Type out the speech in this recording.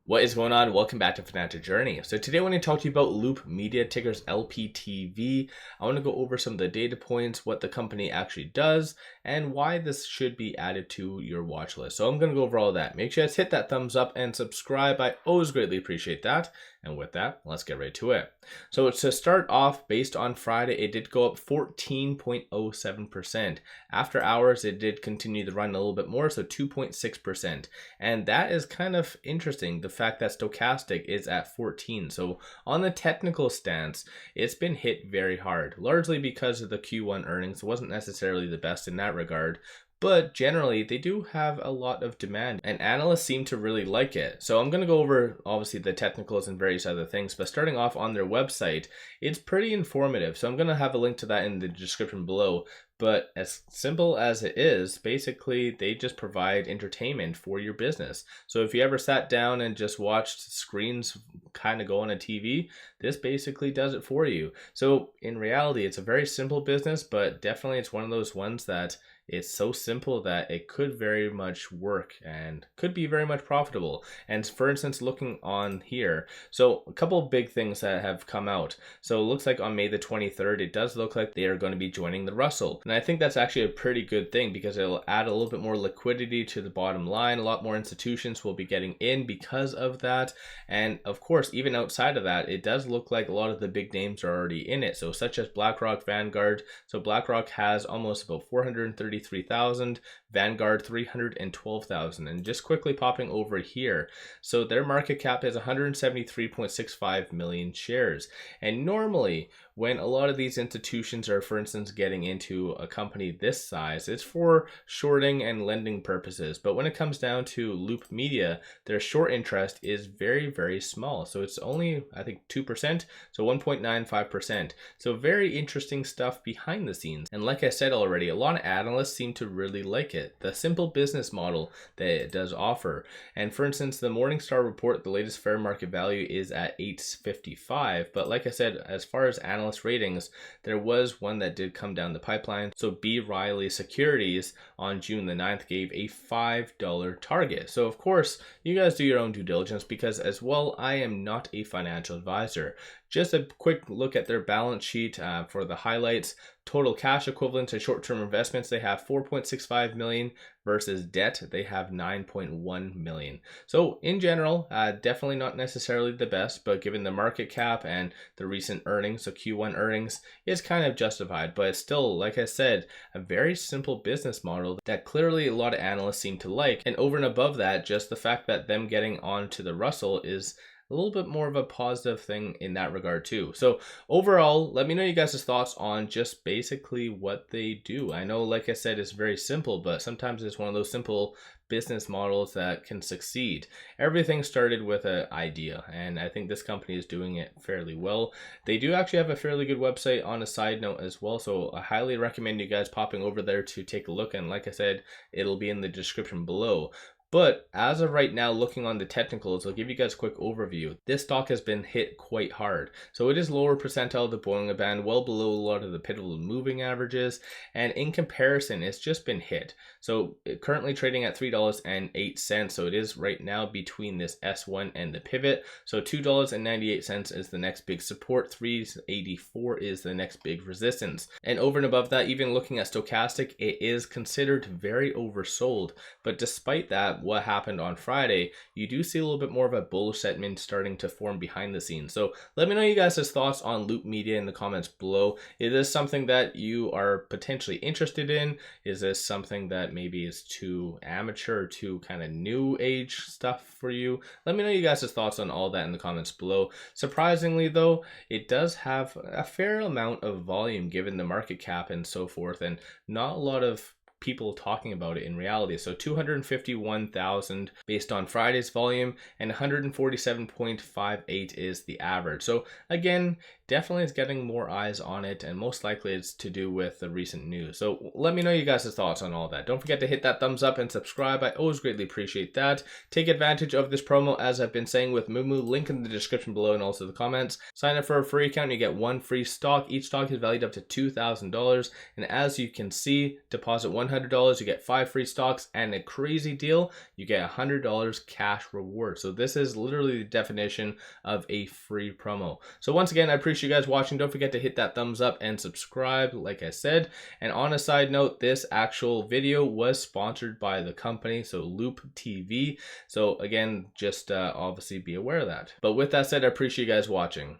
What is going on? Welcome back to Financial Journey. So today I want to talk to you about Loop Media, tickers LPTV. I want to go over some of the data points, what the company actually does, and why this should be added to your watch list. So I'm going to go over all of that. Make sure you guys hit that thumbs up and subscribe. I always greatly appreciate that. And with that, let's get right to it. So to start off, based on Friday, it did go up 14.07%. After hours, it did continue to run a little bit more, so 2.6%. And that is kind of interesting, the fact that stochastic is at 14. So on the technical stance, it's been hit very hard, largely because of the Q1 earnings. It wasn't necessarily the best in that regard, but generally they do have a lot of demand and analysts seem to really like it. So I'm going to go over obviously the technicals and various other things, but starting off on their website, it's pretty informative. So I'm going to have a link to that in the description below. But as simple as it is, basically they just provide entertainment for your business. So if you ever sat down and just watched screens kind of go on a TV, this basically does it for you. So in reality, it's a very simple business, but definitely it's one of those ones that it's so simple that it could very much work and could be very much profitable. And for instance, looking on here, so a couple of big things that have come out. So it looks like on May the 23rd, it does look like they are going to be joining the Russell. And I think that's actually a pretty good thing because it'll add a little bit more liquidity to the bottom line. A lot more institutions will be getting in because of that. And of course, even outside of that, it does look like a lot of the big names are already in it. So such as BlackRock, Vanguard. So BlackRock has almost about 433,000, Vanguard 312,000. And just quickly popping over here, so their market cap is 173.65 million shares. And normally when a lot of these institutions are, for instance, getting into a company this size, it's for shorting and lending purposes. But when it comes down to Loop Media, their short interest is very, very small. So it's only, I think, 2%, so 1.95%. So very interesting stuff behind the scenes. And like I said already, a lot of analysts seem to really like it, the simple business model that it does offer. And for instance, the Morningstar report, the latest fair market value is at 855. But like I said, as far as analyst ratings, there was one that did come down the pipeline. So B. Riley Securities on June the 9th gave a $5 target. So of course, you guys do your own due diligence because as well, I am not a financial advisor. Just a quick look at their balance sheet for the highlights. Total cash equivalent to short-term investments, they have 4.65 million versus debt, they have 9.1 million. So in general, definitely not necessarily the best, but given the market cap and the recent earnings, so Q1 earnings is kind of justified, but it's still, like I said, a very simple business model that clearly a lot of analysts seem to like. And over and above that, just the fact that them getting onto the Russell is a little bit more of a positive thing in that regard too. So overall, let me know you guys' thoughts on just basically what they do. I know, like I said, it's very simple, but sometimes it's one of those simple business models that can succeed. Everything started with an idea, and I think this company is doing it fairly well. They do actually have a fairly good website on a side note as well, so I highly recommend you guys popping over there to take a look, and like I said, it'll be in the description below. But as of right now, looking on the technicals, I'll give you guys a quick overview. This stock has been hit quite hard. So it is lower percentile of the Bollinger Band, well below a lot of the pivotal moving averages. And in comparison, it's just been hit. So currently trading at $3.08. So it is right now between this S1 and the pivot. So $2.98 is the next big support. $3.84 is the next big resistance. And over and above that, even looking at stochastic, it is considered very oversold. But despite that, what happened on Friday, you do see a little bit more of a bullish sentiment starting to form behind the scenes. So let me know you guys' thoughts on Loop Media in the comments below. Is this something that you are potentially interested in? Is this something that maybe is too amateur or too kind of new age stuff for you? Let me know you guys' thoughts on all that in the comments below. Surprisingly though, it does have a fair amount of volume given the market cap and so forth, and not a lot of people talking about it in reality. So 251,000 based on Friday's volume, and 147.58 is the average. So again, definitely is getting more eyes on it, and most likely it's to do with the recent news. So let me know you guys' thoughts on all that. Don't forget to hit that thumbs up and subscribe. I always greatly appreciate that. Take advantage of this promo, as I've been saying, with Moo, link in the description below and also the comments. Sign up for a free account, you get 1 free stock. Each stock is valued up to $2,000, and as you can see, deposit $100, you get 5 free stocks, and a crazy deal, you get $100 cash reward. So this is literally the definition of a free promo. So once again, I appreciate you guys watching. Don't forget to hit that thumbs up and subscribe, like I said. And on a side note, this actual video was sponsored by the company, so LPTV. So again, just obviously be aware of that. But with that said, I appreciate you guys watching.